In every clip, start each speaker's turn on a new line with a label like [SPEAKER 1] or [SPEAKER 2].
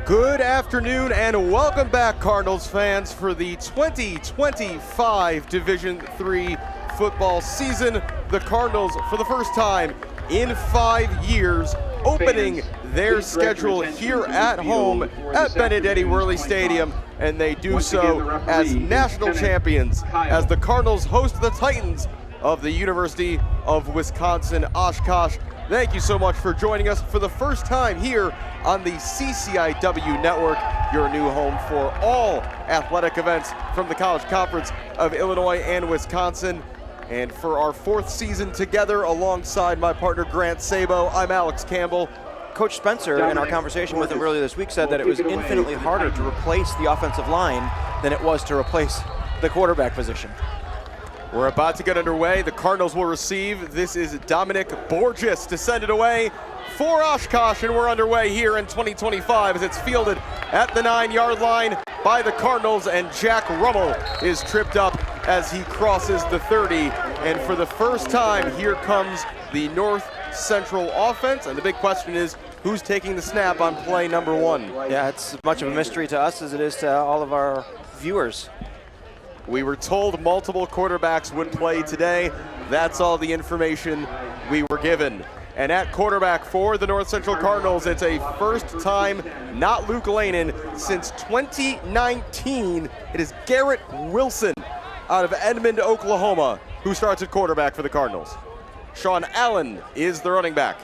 [SPEAKER 1] Good afternoon and welcome back, Cardinals fans, for the 2025 Division III football season. The Cardinals, for the first time in 5 years, opening their schedule here at home at Benedetti-Wehrli Stadium, and they do so as national champions as the Cardinals host the Titans of the University of Wisconsin-Oshkosh. Thank you so much for joining us for the first time here on the CCIW Network, your new home for all athletic events from the College Conference of Illinois and Wisconsin. And for our fourth season together alongside my partner Grant Sabo, I'm Alex Campbell.
[SPEAKER 2] Coach Spencer, in our conversation with him earlier this week, said that it was infinitely harder to replace the offensive line than it was to replace the quarterback position.
[SPEAKER 1] We're about to get underway. The Cardinals will receive. This is Dominic Borges to send it away for Oshkosh, and we're underway here in 2025 as it's fielded at the 9-yard line by the Cardinals, and Jack Rummel is tripped up as he crosses the 30. And for the first time, here comes the North Central offense, and the big question is, who's taking the snap on play number 1?
[SPEAKER 2] Yeah, it's as much of a mystery to us as it is to all of our viewers.
[SPEAKER 1] We were told multiple quarterbacks would play today. That's all the information we were given. And at quarterback for the North Central Cardinals, it's a first time, not Luke Lanin, since 2019. It is Garret Wilson out of Edmond, Oklahoma, who starts at quarterback for the Cardinals. Sean Allen is the running back.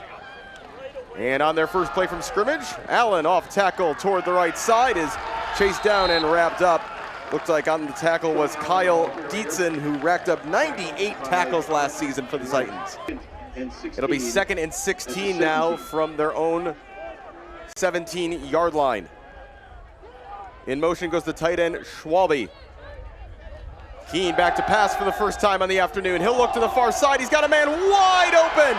[SPEAKER 1] And on their first play from scrimmage, Allen off tackle toward the right side is chased down and wrapped up. Looked like on the tackle was Kyle Dietzen, who racked up 98 tackles last season for the Titans. It'll be 2nd and 16 now from their own 17-yard line. In motion goes the tight end, Schwalbe. Keen back to pass for the first time on the afternoon. He'll look to the far side. He's got a man wide open.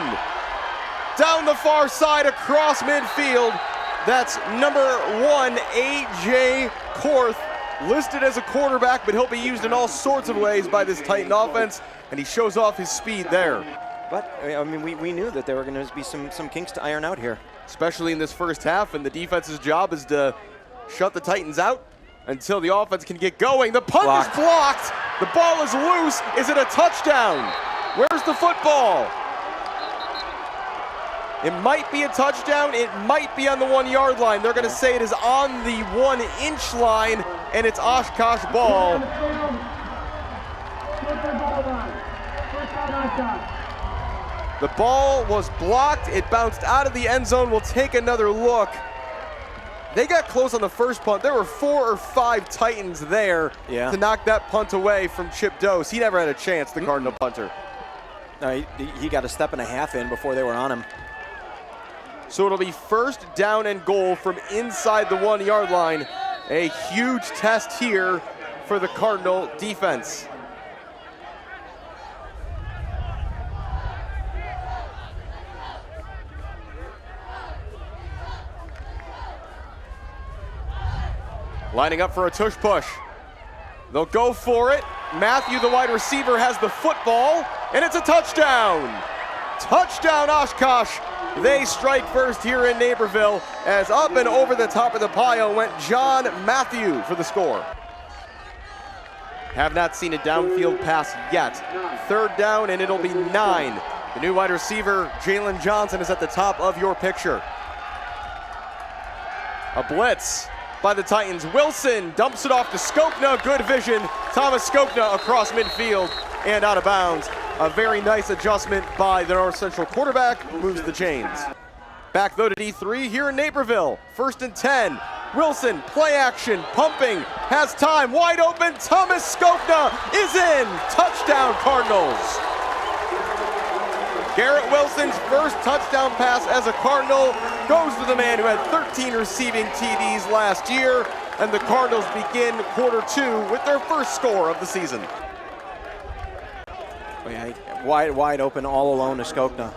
[SPEAKER 1] Down the far side across midfield. That's number 1, A.J. Korth. Listed as a quarterback, but he'll be used in all sorts of ways by this Titan offense, and he shows off his speed there.
[SPEAKER 2] But, I mean, we knew that there were going to be some kinks to iron out here.
[SPEAKER 1] Especially in this first half, and the defense's job is to shut the Titans out until the offense can get going. The punt is blocked. The ball is loose. Is it a touchdown? Where's the football? It might be a touchdown. It might be on the 1-yard line. They're going to say it is on the 1-inch line, and it's Oshkosh ball. The ball was blocked. It bounced out of the end zone. We'll take another look. They got close on the first punt. There were 4 or 5 Titans there to knock that punt away from Chip Dose. He never had a chance, the Cardinal punter.
[SPEAKER 2] No, he got a step and a half in before they were on him.
[SPEAKER 1] So it'll be first down and goal from inside the 1-yard line. A huge test here for the Cardinal defense. Lining up for a tush push. They'll go for it. Matthew, the wide receiver, has the football, and it's a touchdown. Touchdown, Oshkosh. They strike first here in Naperville as up and over the top of the pile went John Matthew for the score. Have not seen a downfield pass yet. Third down, and it'll be 9. The new wide receiver, Jalen Johnson, is at the top of your picture. A blitz by the Titans. Wilson dumps it off to Skokna. Good vision. Thomas Skokna across midfield and out of bounds. A very nice adjustment by the North Central quarterback. Moves the chains. Back though to D3 here in Naperville. 1st and 10. Wilson, play action, pumping, has time, wide open. Thomas Skokna is in. Touchdown, Cardinals. Garret Wilson's first touchdown pass as a Cardinal goes to the man who had 13 receiving TDs last year, and the Cardinals begin quarter 2 with their first score of the season.
[SPEAKER 2] Wide open, all alone to Skokna.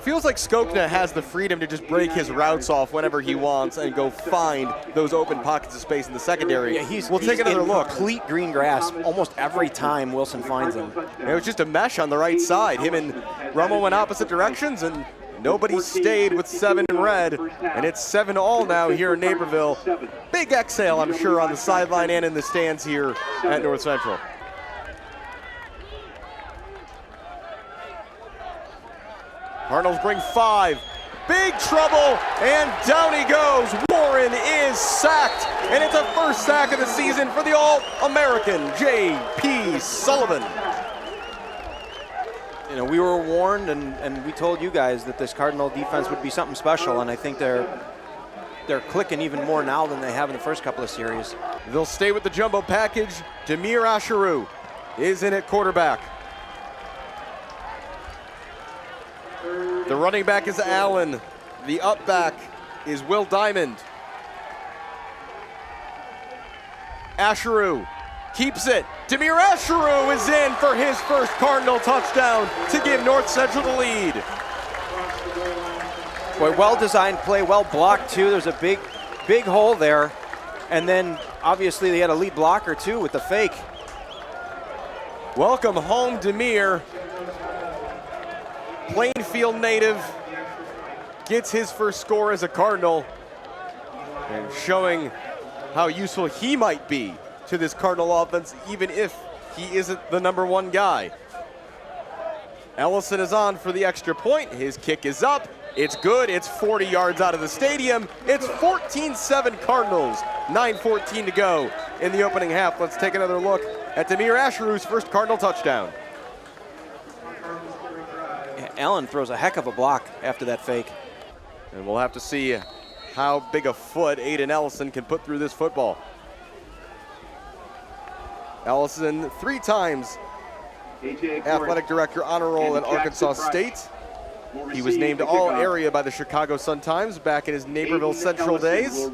[SPEAKER 1] Feels like Skokna has the freedom to just break his routes off whenever he wants and go find those open pockets of space in the secondary.
[SPEAKER 2] Yeah,
[SPEAKER 1] we'll take another look.
[SPEAKER 2] Complete green grass almost every time Wilson finds him.
[SPEAKER 1] It was just a mesh on the right side. Him and Rummel went opposite directions, and Nobody stayed with 7 in red, and it's 7-all now here in Naperville. Big exhale, I'm sure, on the sideline and in the stands here at North Central. Cardinals bring 5. Big trouble, and down he goes. Warren is sacked, and it's a first sack of the season for the All-American JP Sullivan.
[SPEAKER 2] You know, we were warned, and we told you guys that this Cardinal defense would be something special, and I think they're clicking even more now than they have in the first couple of series.
[SPEAKER 1] They'll stay with the jumbo package. Jahmar Asheru is in at quarterback. The running back is Allen. The up back is Will Diamond. Asheru keeps it. Jahmar Asheru is in for his first Cardinal touchdown to give North Central the lead.
[SPEAKER 2] Boy, well-designed play, well blocked too. There's a big hole there. And then obviously they had a lead blocker too with the fake.
[SPEAKER 1] Welcome home, Jahmar. Plainfield native gets his first score as a Cardinal, and showing how useful he might be to this Cardinal offense, even if he isn't the #1 guy. Ellison is on for the extra point. His kick is up. It's good. It's 40 yards out of the stadium. It's 14-7 Cardinals. 9:14 to go in the opening half. Let's take another look at Jahmar Asheru's first Cardinal touchdown.
[SPEAKER 2] Allen throws a heck of a block after that fake.
[SPEAKER 1] And we'll have to see how big a foot Aiden Ellison can put through this football. Ellison, 3 times athletic director honor roll at Arkansas State. He was named All-Area by the Chicago Sun-Times back in his Naperville Central days.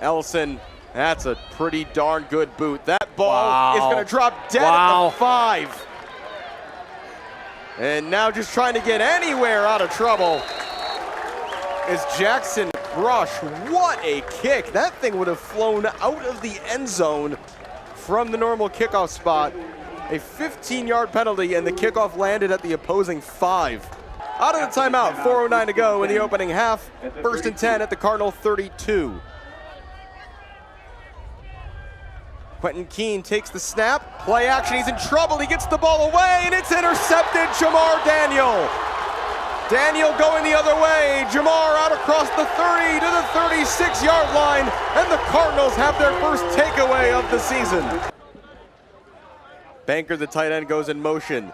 [SPEAKER 1] Ellison, that's a pretty darn good boot. That ball is going to drop dead at the 5. And now just trying to get anywhere out of trouble is Jackson Brush. What a kick. That thing would have flown out of the end zone from the normal kickoff spot. A 15-yard penalty, and the kickoff landed at the opposing 5. Out of the timeout, 4:09 to go in the opening half. 1st and 10 at the Cardinal 32. Quentin Keene takes the snap, play action, he's in trouble, he gets the ball away, and it's intercepted. Jahmar Daniel going the other way. Jahmar out across the 30 to the 36-yard line, and the Cardinals have their first takeaway of the season. Banker, the tight end, goes in motion.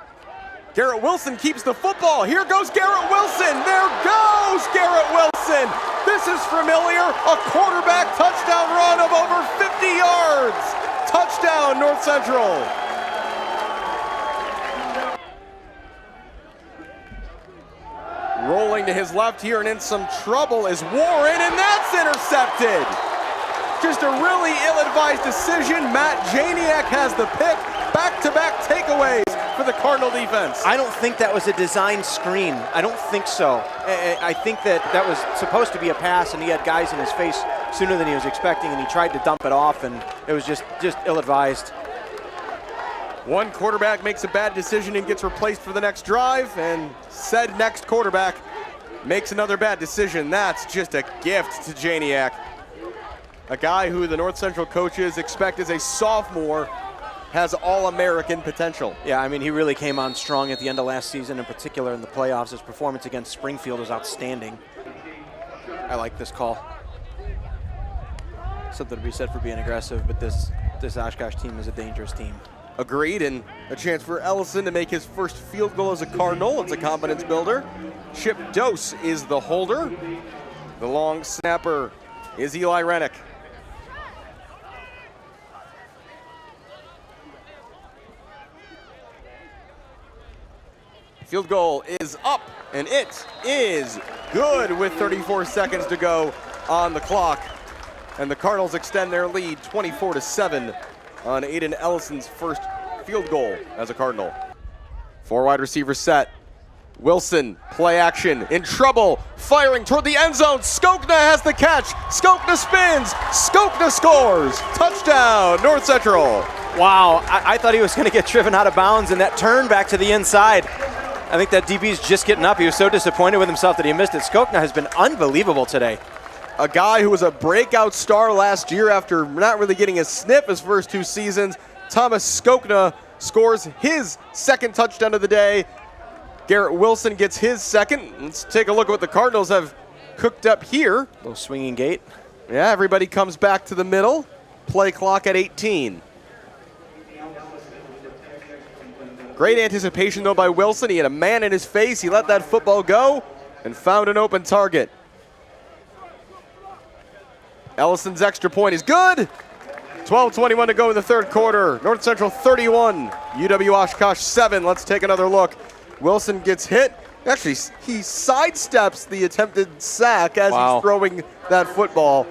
[SPEAKER 1] Garret Wilson keeps the football. Here goes Garret Wilson. There goes Garret Wilson. This is familiar. A quarterback touchdown run of over 50 yards. Touchdown, North Central. Rolling to his left here and in some trouble is Warren, and that's intercepted. Just a really ill-advised decision. Matt Janiak has the pick. Back-to-back takeaways for the Cardinal defense.
[SPEAKER 2] I don't think that was a design screen. I don't think so. I think that was supposed to be a pass, and he had guys in his face sooner than he was expecting, and he tried to dump it off, and it was just ill-advised.
[SPEAKER 1] One quarterback makes a bad decision and gets replaced for the next drive, and said next quarterback makes another bad decision. That's just a gift to Janiak. A guy who the North Central coaches expect as a sophomore has All-American potential.
[SPEAKER 2] Yeah, I mean, he really came on strong at the end of last season, in particular in the playoffs. His performance against Springfield was outstanding. I like this call. Something to be said for being aggressive, but this Oshkosh team is a dangerous team.
[SPEAKER 1] Agreed, and a chance for Ellison to make his first field goal as a Cardinal. It's a confidence builder. Chip Dose is the holder. The long snapper is Eli Rennick. Field goal is up, and it is good with 34 seconds to go on the clock. And the Cardinals extend their lead 24-7 on Aiden Ellison's first field goal as a Cardinal. 4 wide receivers set. Wilson, play action, in trouble, firing toward the end zone. Skokna has the catch. Skokna spins. Skokna scores. Touchdown, North Central.
[SPEAKER 2] Wow, I thought he was going to get driven out of bounds, and that turn back to the inside. I think that DB's just getting up. He was so disappointed with himself that he missed it. Skokna has been unbelievable today.
[SPEAKER 1] A guy who was a breakout star last year after not really getting a sniff his first 2 seasons. Thomas Skokna scores his second touchdown of the day. Garret Wilson gets his second. Let's take a look at what the Cardinals have cooked up here.
[SPEAKER 2] Little swinging gate.
[SPEAKER 1] Yeah, everybody comes back to the middle. Play clock at 18. Great anticipation, though, by Wilson. He had a man in his face. He let that football go and found an open target. Ellison's extra point is good. 12:21 to go in the third quarter. North Central 31, UW-Oshkosh 7. Let's take another look. Wilson gets hit. Actually, he sidesteps the attempted sack as he's throwing that football.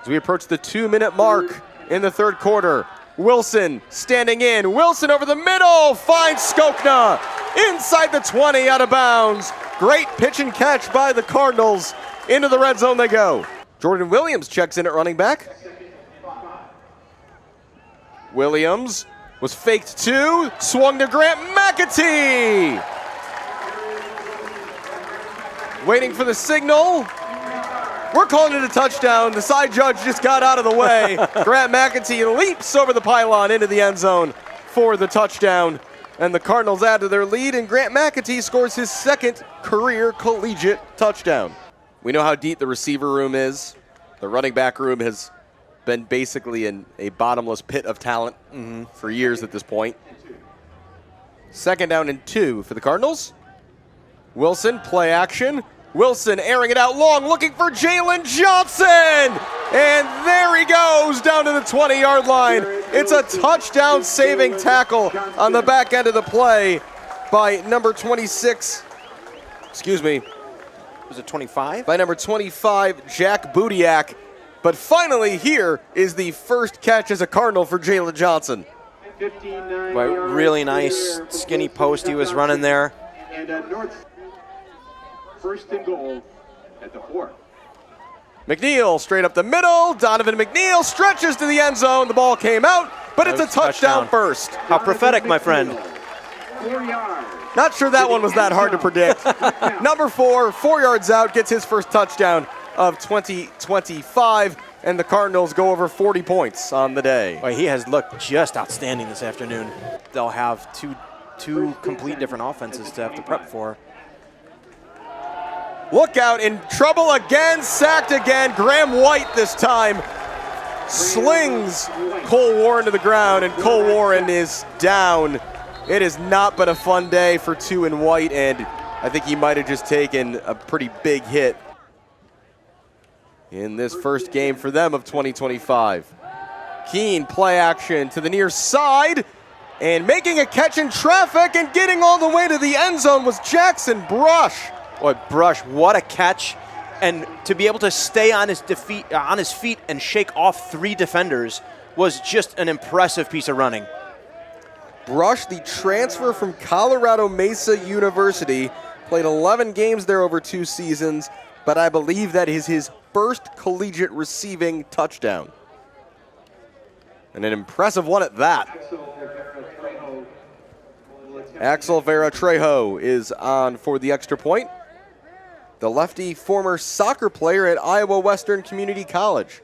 [SPEAKER 1] As we approach the 2-minute mark in the third quarter, Wilson standing in. Wilson over the middle, finds Skokna inside the 20, out of bounds. Great pitch and catch by the Cardinals. Into the red zone they go. Jordan Williams checks in at running back. Williams was faked to, swung to Grant McAtee. Waiting for the signal. We're calling it a touchdown. The side judge just got out of the way. Grant McAtee leaps over the pylon into the end zone for the touchdown. And the Cardinals add to their lead, and Grant McAtee scores his second career collegiate touchdown. We know how deep the receiver room is. The running back room has been basically in a bottomless pit of talent for years at this point. Second down and 2 for the Cardinals. Wilson, play action. Wilson airing it out long, looking for Jalen Johnson. And there he goes, down to the 20-yard line. It's a touchdown-saving tackle on the back end of the play by number 26. Excuse me.
[SPEAKER 2] Was it 25?
[SPEAKER 1] By number 25, Jack Budiak. But finally, here is the first catch as a Cardinal for Jalen Johnson.
[SPEAKER 2] Really nice skinny post he was running there.
[SPEAKER 3] First and goal at the 4.
[SPEAKER 1] McNeil straight up the middle. Donovan McNeil stretches to the end zone. The ball came out, but it's a touchdown first.
[SPEAKER 2] How prophetic, my friend.
[SPEAKER 3] 4 yards.
[SPEAKER 1] Not sure that one was that hard to predict. Number 4, 4 yards out, gets his first touchdown of 2025, and the Cardinals go over 40 points on the day.
[SPEAKER 2] Boy, he has looked just outstanding this afternoon. They'll have two complete different offenses to have to prep for.
[SPEAKER 1] Look out, in trouble again, sacked again. Graham White this time slings Cole Warren to the ground, and Cole Warren is down. It has not been a fun day for 2 and White, and I think he might have just taken a pretty big hit in this first game for them of 2025. Keene, play action to the near side, and making a catch in traffic and getting all the way to the end zone was Jackson Brush.
[SPEAKER 2] Boy, Brush, what a catch. And to be able to stay on his feet and shake off 3 defenders was just an impressive piece of running.
[SPEAKER 1] Brush, the transfer from Colorado Mesa University, played 11 games there over 2 seasons, but I believe that is his first collegiate receiving touchdown. And an impressive one at that. Axel Vera Trejo is on for the extra point. The lefty, former soccer player at Iowa Western Community College.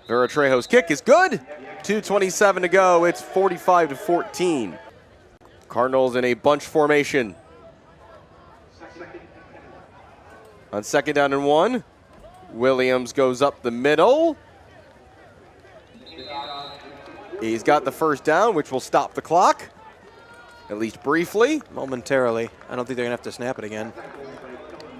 [SPEAKER 1] Vera Trejo's kick is good. 2:27 to go. It's 45-14. Cardinals in a bunch formation. On second down and 1, Williams goes up the middle. He's got the first down, which will stop the clock, at least briefly.
[SPEAKER 2] Momentarily. I don't think they're going to have to snap it again.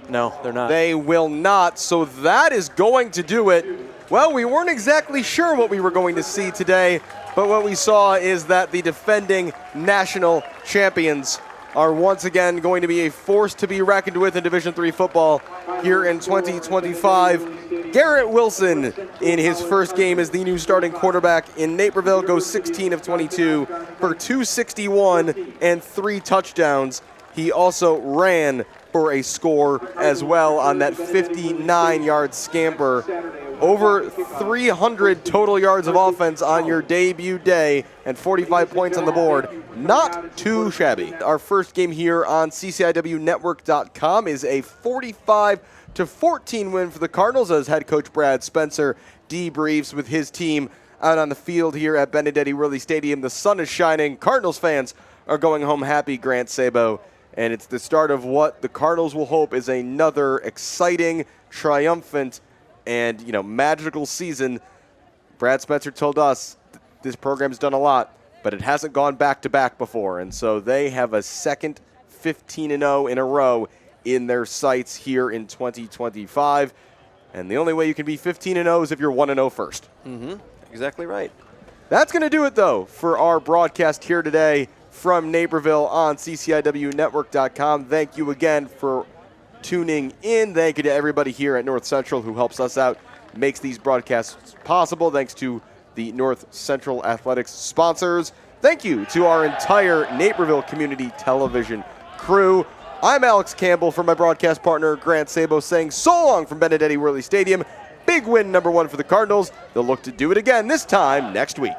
[SPEAKER 2] No, they're not.
[SPEAKER 1] They will not, so that is going to do it. Well, we weren't exactly sure what we were going to see today, but what we saw is that the defending national champions are once again going to be a force to be reckoned with in Division III football here in 2025. Garret Wilson, in his first game as the new starting quarterback in Naperville, goes 16 of 22 for 261 and 3 touchdowns. He also ran for a score as well on that 59-yard scamper over 300 total yards of offense on your debut day and 45 points on the board. Not too shabby. Our first game here on CCIWnetwork.com is a 45-14 win for the Cardinals as head coach Brad Spencer debriefs with his team out on the field here at Benedetti-Wehrli Stadium. The sun is shining. Cardinals fans are going home happy, Grant Sabo. And it's the start of what the Cardinals will hope is another exciting, triumphant, and magical season. Brad Spencer told us this program's done a lot, but it hasn't gone back-to-back before. And so they have a second 15-0 in a row in their sights here in 2025. And the only way you can be 15-0 is if you're 1-0 first.
[SPEAKER 2] Exactly right.
[SPEAKER 1] That's going to do it, though, for our broadcast here today from Naperville on CCIWnetwork.com. Thank you again for tuning in. Thank you to everybody here at North Central who helps us out, makes these broadcasts possible. Thanks to the North Central Athletics sponsors. Thank you to our entire Naperville Community Television crew. I'm Alex Campbell for my broadcast partner Grant Sabo saying so long from Benedetti-Wehrli Stadium. Big win number 1 for the Cardinals. They'll look to do it again this time next week.